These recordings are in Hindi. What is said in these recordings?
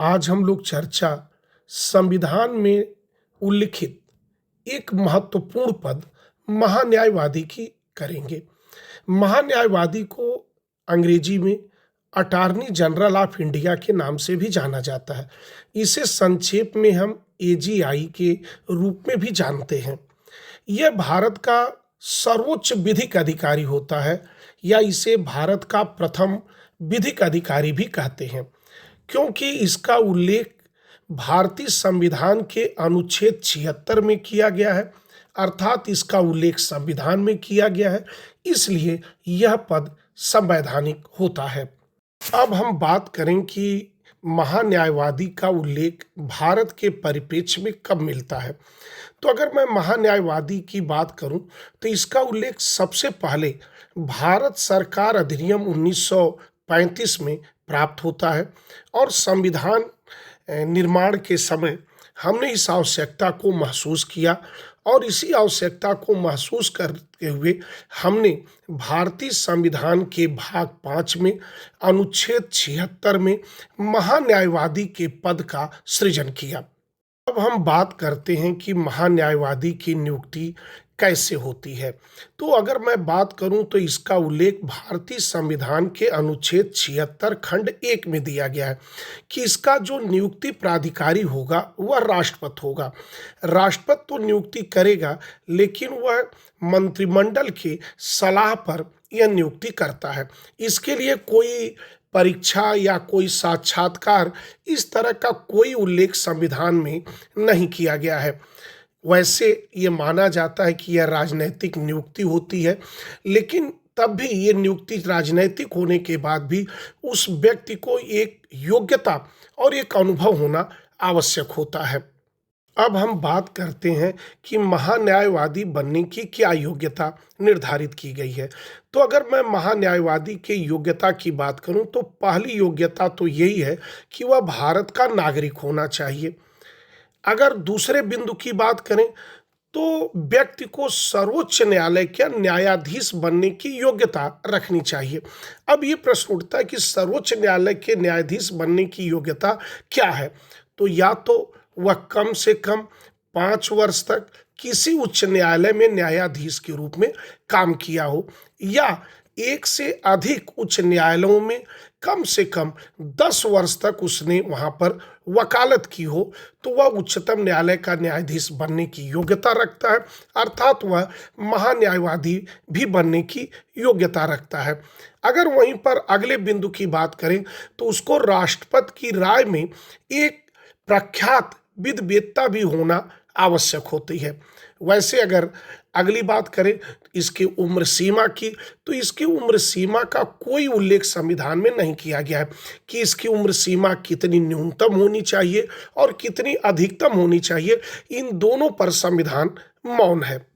आज हम लोग चर्चा संविधान में उल्लिखित एक महत्वपूर्ण पद महान्यायवादी की करेंगे। महान्यायवादी को अंग्रेजी में अटॉर्नी जनरल ऑफ इंडिया के नाम से भी जाना जाता है। इसे संक्षेप में हम एजीआई के रूप में भी जानते हैं। यह भारत का सर्वोच्च विधिक अधिकारी होता है या इसे भारत का प्रथम विधिक अधिकारी भी कहते हैं, क्योंकि इसका उल्लेख भारतीय संविधान के अनुच्छेद 76 में किया गया है, अर्थात इसका उल्लेख संविधान में किया गया है, इसलिए यह पद संवैधानिक होता है। अब हम बात करें कि महान्यायवादी का उल्लेख भारत के परिप्रेक्ष्य में कब मिलता है। तो अगर मैं महान्यायवादी की बात करूं तो इसका उल्लेख सबसे पहले भारत सरकार अधिनियम 1935 में प्राप्त होता है और संविधान निर्माण के समय हमने इस आवश्यकता को महसूस किया और इसी आवश्यकता को महसूस करते हुए हमने भारतीय संविधान के भाग 5 में अनुच्छेद 76 में महान्यायवादी के पद का सृजन किया। अब हम बात करते हैं कि महान्यायवादी की नियुक्ति कैसे होती है। तो अगर मैं बात करूं तो इसका उल्लेख भारतीय संविधान के अनुच्छेद 76 खंड 1 में दिया गया है कि इसका जो नियुक्ति प्राधिकारी होगा वह राष्ट्रपति होगा। राष्ट्रपति तो नियुक्ति करेगा, लेकिन वह मंत्रिमंडल के सलाह पर यह नियुक्ति करता है। इसके लिए कोई परीक्षा या कोई साक्षात्कार इस तरह का कोई उल्लेख संविधान में नहीं किया गया है। वैसे ये माना जाता है कि यह राजनैतिक नियुक्ति होती है, लेकिन तब भी ये नियुक्ति राजनैतिक होने के बाद भी उस व्यक्ति को एक योग्यता और एक अनुभव होना आवश्यक होता है। अब हम बात करते हैं कि महान्यायवादी बनने की क्या योग्यता निर्धारित की गई है। तो अगर मैं महान्यायवादी के योग्यता की बात करूं तो पहली योग्यता तो यही है कि वह भारत का नागरिक होना चाहिए। अगर दूसरे बिंदु की बात करें तो व्यक्ति को सर्वोच्च न्यायालय के न्यायाधीश बनने की योग्यता रखनी चाहिए। अब ये प्रश्न उठता है कि सर्वोच्च न्यायालय के न्यायाधीश बनने की योग्यता क्या है। तो या तो वह कम से कम 5 वर्ष तक किसी उच्च न्यायालय में न्यायाधीश के रूप में काम किया हो, या एक से अधिक उच्च न्यायालयों में कम से कम 10 वर्ष तक उसने वहाँ पर वकालत की हो, तो वह उच्चतम न्यायालय का न्यायाधीश बनने की योग्यता रखता है, अर्थात वह महान्यायवादी भी बनने की योग्यता रखता है। अगर वहीं पर अगले बिंदु की बात करें तो उसको राष्ट्रपति की राय में एक प्रख्यात विद्वता भी होना आवश्यक होती है। वैसे अगर अगली बात करें इसकी उम्र सीमा की, तो इसकी उम्र सीमा का कोई उल्लेख संविधान में नहीं किया गया है कि इसकी उम्र सीमा कितनी न्यूनतम होनी चाहिए और कितनी अधिकतम होनी चाहिए। इन दोनों पर संविधान मौन है।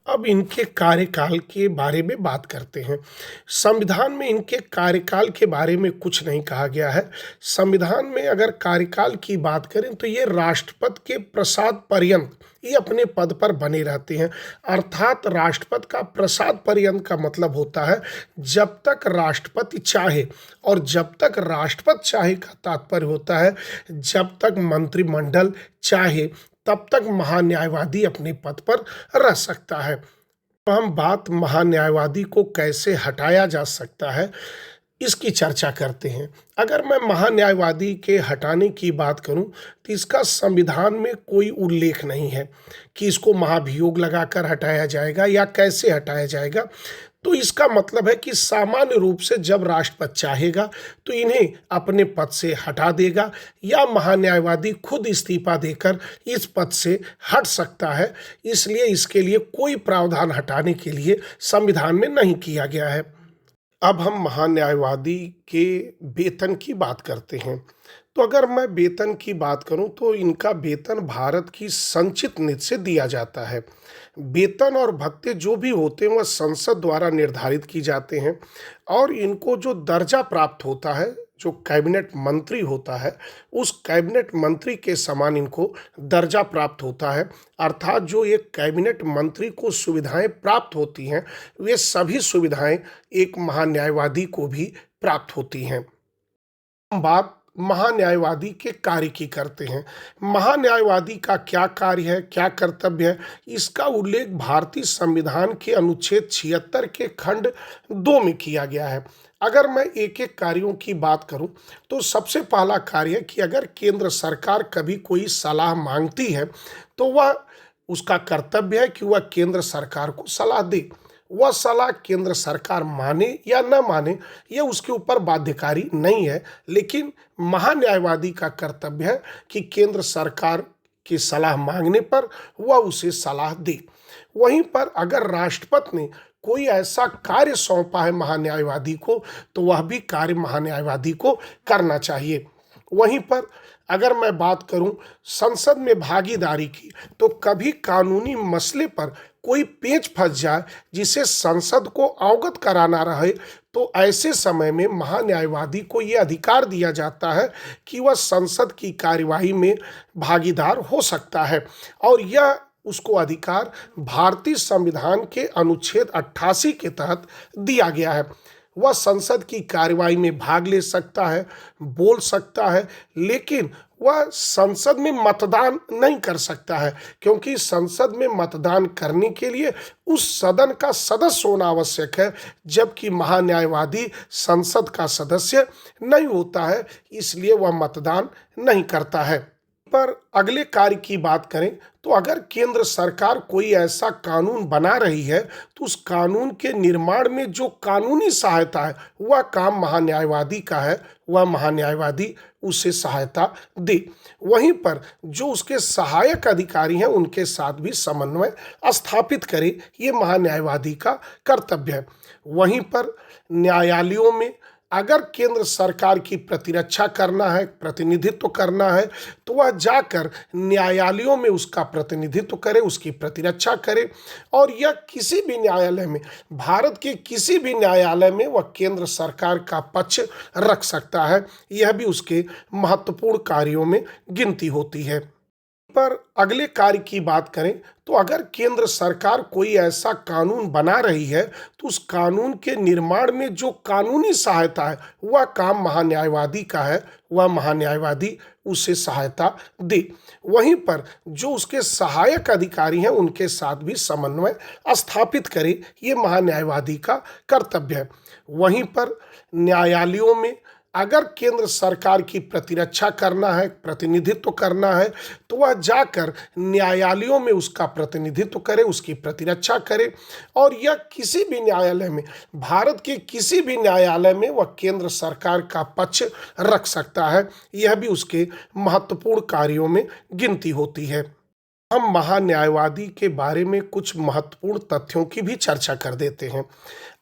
अब इनके कार्यकाल के बारे में बात करते हैं। संविधान में इनके कार्यकाल के बारे में कुछ नहीं कहा गया है। संविधान में अगर कार्यकाल की बात करें तो ये राष्ट्रपति के प्रसाद पर्यंत ये अपने पद पर बने रहते हैं, अर्थात राष्ट्रपति का प्रसाद पर्यंत का मतलब होता है जब तक राष्ट्रपति चाहे, और जब तक राष्ट्रपति चाहे का तात्पर्य होता है जब तक मंत्रिमंडल चाहे तब तक महान्यायवादी अपने पद पर रह सकता है। तो हम बात महान्यायवादी को कैसे हटाया जा सकता है इसकी चर्चा करते हैं। अगर मैं महान्यायवादी के हटाने की बात करूं तो इसका संविधान में कोई उल्लेख नहीं है कि इसको महाभियोग लगाकर हटाया जाएगा या कैसे हटाया जाएगा। तो इसका मतलब है कि सामान्य रूप से जब राष्ट्रपति चाहेगा तो इन्हें अपने पद से हटा देगा, या महान्यायवादी खुद इस्तीफा देकर इस पद से हट सकता है। इसलिए इसके लिए कोई प्रावधान हटाने के लिए संविधान में नहीं किया गया है। अब हम महान्यायवादी के वेतन की बात करते हैं। तो अगर मैं वेतन की बात करूं तो इनका वेतन भारत की संचित निधि से दिया जाता है। वेतन और भत्ते जो भी होते हैं वह संसद द्वारा निर्धारित की जाते हैं, और इनको जो दर्जा प्राप्त होता है, जो कैबिनेट मंत्री होता है, उस कैबिनेट मंत्री के समान इनको दर्जा प्राप्त होता है। अर्थात जो एक कैबिनेट मंत्री को सुविधाएं प्राप्त होती हैं वे सभी सुविधाएं एक महान्यायवादी को भी प्राप्त होती हैं। हम बात महान्यायवादी के कार्य की करते हैं। महान्यायवादी का क्या कार्य है, क्या कर्तव्य है, इसका उल्लेख भारतीय संविधान के अनुच्छेद 76 के खंड 2 में किया गया है। अगर मैं एक एक कार्यों की बात करूं तो सबसे पहला कार्य है कि अगर केंद्र सरकार कभी कोई सलाह मांगती है तो वह उसका कर्तव्य है कि वह केंद्र सरकार को सलाह दे। वह सलाह केंद्र सरकार माने या न माने यह उसके ऊपर बाध्यकारी नहीं है, लेकिन महान्यायवादी का कर्तव्य है कि केंद्र सरकार की सलाह मांगने पर वह उसे सलाह दे। वहीं पर अगर राष्ट्रपति ने कोई ऐसा कार्य सौंपा है महान्यायवादी को तो वह भी कार्य महान्यायवादी को करना चाहिए। वहीं पर अगर मैं बात करूं संसद में भागीदारी की, तो कभी कानूनी मसले पर कोई पेच फंस जाए जिसे संसद को अवगत कराना रहे तो ऐसे समय में महान्यायवादी को यह अधिकार दिया जाता है कि वह संसद की कार्यवाही में भागीदार हो सकता है, और यह उसको अधिकार भारतीय संविधान के अनुच्छेद 88 के तहत दिया गया है। वह संसद की कार्यवाही में भाग ले सकता है, बोल सकता है, लेकिन वह संसद में मतदान नहीं कर सकता है, क्योंकि संसद में मतदान करने के लिए उस सदन का सदस्य होना आवश्यक है, जबकि महान्यायवादी संसद का सदस्य नहीं होता है, इसलिए वह मतदान नहीं करता है। पर अगले कार्य की बात करें तो अगर केंद्र सरकार कोई ऐसा कानून बना रही है तो उस कानून के निर्माण में जो कानूनी सहायता है वह काम महान्यायवादी का है, वह महान्यायवादी उसे सहायता दे। वहीं पर जो उसके सहायक अधिकारी हैं उनके साथ भी समन्वय स्थापित करे, ये महान्यायवादी का कर्तव्य है। वहीं पर न्यायालयों में अगर केंद्र सरकार की प्रतिरक्षा करना है, प्रतिनिधित्व करना है, तो वह जाकर न्यायालयों में उसका प्रतिनिधित्व करे, उसकी प्रतिरक्षा करे, और यह किसी भी न्यायालय में, भारत के किसी भी न्यायालय में वह केंद्र सरकार का पक्ष रख सकता है। यह भी उसके महत्वपूर्ण कार्यों में गिनती होती है। पर अगले कार्य की बात करें तो अगर केंद्र सरकार कोई ऐसा कानून बना रही है तो उस कानून के निर्माण में जो कानूनी सहायता है वह काम महान्यायवादी का है, वह महान्यायवादी उसे सहायता दे। वहीं पर जो उसके सहायक अधिकारी हैं उनके साथ भी समन्वय स्थापित करे, ये महान्यायवादी का कर्तव्य है। वहीं पर न्यायालयों में अगर केंद्र सरकार की प्रतिरक्षा करना है, प्रतिनिधित्व करना है, तो वह जाकर न्यायालयों में उसका प्रतिनिधित्व करे, उसकी प्रतिरक्षा करे, और यह किसी भी न्यायालय में, भारत के किसी भी न्यायालय में वह केंद्र सरकार का पक्ष रख सकता है। यह भी उसके महत्वपूर्ण कार्यों में गिनती होती है। हम महान्यायवादी के बारे में कुछ महत्वपूर्ण तथ्यों की भी चर्चा कर देते हैं।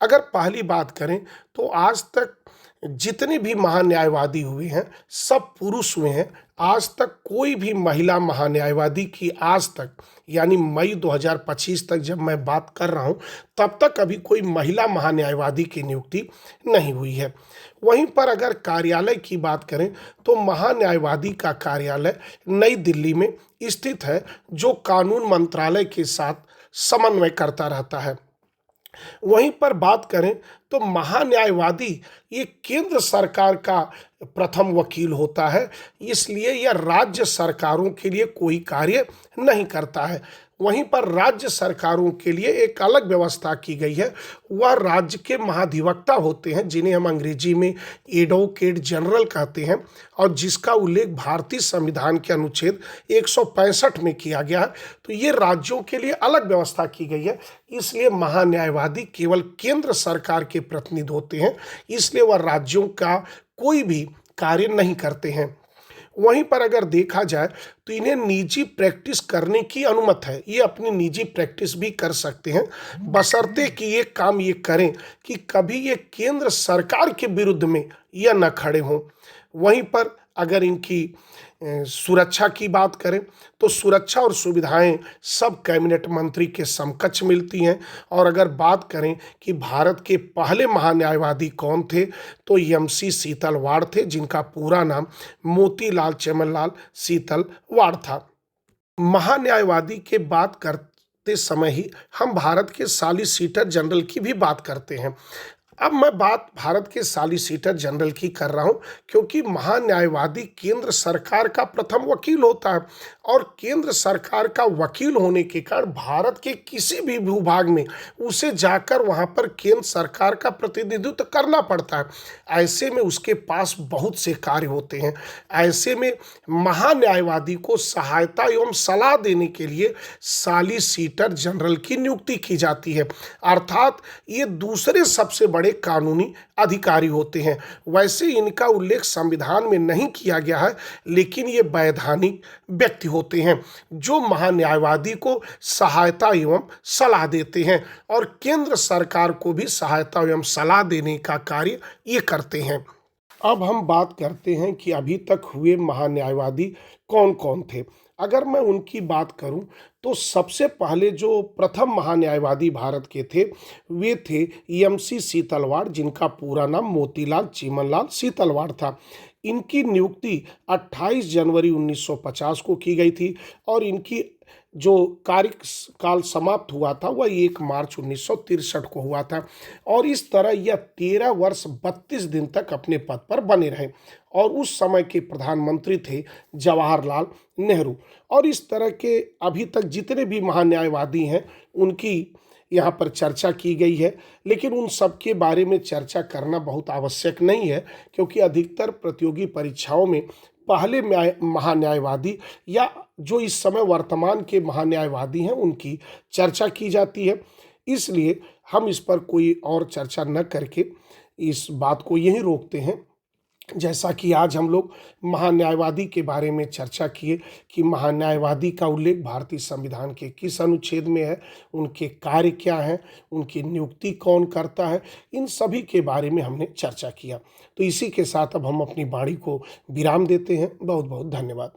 अगर पहली बात करें तो आज तक जितने भी महान्यायवादी हुए हैं सब पुरुष हुए हैं। आज तक कोई भी महिला महान्यायवादी की आज तक, यानी मई 2025 तक जब मैं बात कर रहा हूं, तब तक अभी कोई महिला महान्यायवादी की नियुक्ति नहीं हुई है। वहीं पर अगर कार्यालय की बात करें तो महान्यायवादी का कार्यालय नई दिल्ली में स्थित है, जो कानून मंत्रालय के साथ समन्वय करता रहता है। वहीं पर बात करें तो महान्यायवादी ये केंद्र सरकार का प्रथम वकील होता है, इसलिए यह राज्य सरकारों के लिए कोई कार्य नहीं करता है। वहीं पर राज्य सरकारों के लिए एक अलग व्यवस्था की गई है, वह राज्य के महाधिवक्ता होते हैं, जिन्हें हम अंग्रेजी में एडवोकेट जनरल कहते हैं, और जिसका उल्लेख भारतीय संविधान के अनुच्छेद 165 में किया गया है। तो ये राज्यों के लिए अलग व्यवस्था की गई है, इसलिए महान्यायवादी केवल केंद्र सरकार के प्रतिनिधि होते हैं, इसलिए वह राज्यों का कोई भी कार्य नहीं करते हैं। वहीं पर अगर देखा जाए तो इन्हें निजी प्रैक्टिस करने की अनुमति है, ये अपनी निजी प्रैक्टिस भी कर सकते हैं, बशर्ते कि ये काम ये करें कि कभी ये केंद्र सरकार के विरुद्ध में या न खड़े हों। वहीं पर अगर इनकी सुरक्षा की बात करें तो सुरक्षा और सुविधाएं सब कैबिनेट मंत्री के समकक्ष मिलती हैं। और अगर बात करें कि भारत के पहले महान्यायवादी कौन थे तो एम.सी. सीतलवाड़ थे, जिनका पूरा नाम मोतीलाल चमनलाल सीतलवाड़ था। महान्यायवादी के बात करते समय ही हम भारत के सॉलिसिटर जनरल की भी बात करते हैं। अब मैं बात भारत के सॉलिसिटर जनरल की कर रहा हूं, क्योंकि महान्यायवादी केंद्र सरकार का प्रथम वकील होता है और केंद्र सरकार का वकील होने के कारण भारत के किसी भी भूभाग में उसे जाकर वहां पर केंद्र सरकार का प्रतिनिधित्व करना पड़ता है। ऐसे में उसके पास बहुत से कार्य होते हैं। ऐसे में महान्यायवादी को सहायता एवं सलाह देने के लिए सॉलिसिटर जनरल की नियुक्ति की जाती है, अर्थात ये दूसरे सबसे बड़े कानूनी अधिकारी होते हैं। वैसे इनका उल्लेख संविधान में नहीं किया गया है, लेकिन ये वैधानिक व्यक्ति होते हैं जो महान्यायवादी को सहायता एवं सलाह देते हैं और केंद्र सरकार को भी सहायता एवं सलाह देने का कार्य ये करते हैं। अब हम बात करते हैं कि अभी तक हुए महान्यायवादी कौन कौन थे। अगर मैं उनकी बात करूं तो सबसे पहले जो प्रथम महान्यायवादी भारत के थे वे थे एम.सी. सीतलवाड़, जिनका पूरा नाम मोतीलाल चीमनलाल सीतलवाड़ था। इनकी नियुक्ति 28 जनवरी 1950 को की गई थी और इनकी जो कार्यकाल समाप्त हुआ था वह 1 मार्च 1963 को हुआ था और इस तरह यह 13 वर्ष 32 दिन तक अपने पद पर बने रहे और उस समय के प्रधानमंत्री थे जवाहरलाल नेहरू। और इस तरह के अभी तक जितने भी महान्यायवादी हैं उनकी यहाँ पर चर्चा की गई है, लेकिन उन सब के बारे में चर्चा करना बहुत आवश्यक नहीं है, क्योंकि अधिकतर प्रतियोगी परीक्षाओं में पहले महान्यायवादी या जो इस समय वर्तमान के महान्यायवादी हैं उनकी चर्चा की जाती है। इसलिए हम इस पर कोई और चर्चा न करके इस बात को यहीं रोकते हैं। जैसा कि आज हम लोग महान्यायवादी के बारे में चर्चा किए कि महान्यायवादी का उल्लेख भारतीय संविधान के किस अनुच्छेद में है, उनके कार्य क्या हैं, उनकी नियुक्ति कौन करता है, इन सभी के बारे में हमने चर्चा किया। तो इसी के साथ अब हम अपनी वाणी को विराम देते हैं। बहुत बहुत धन्यवाद।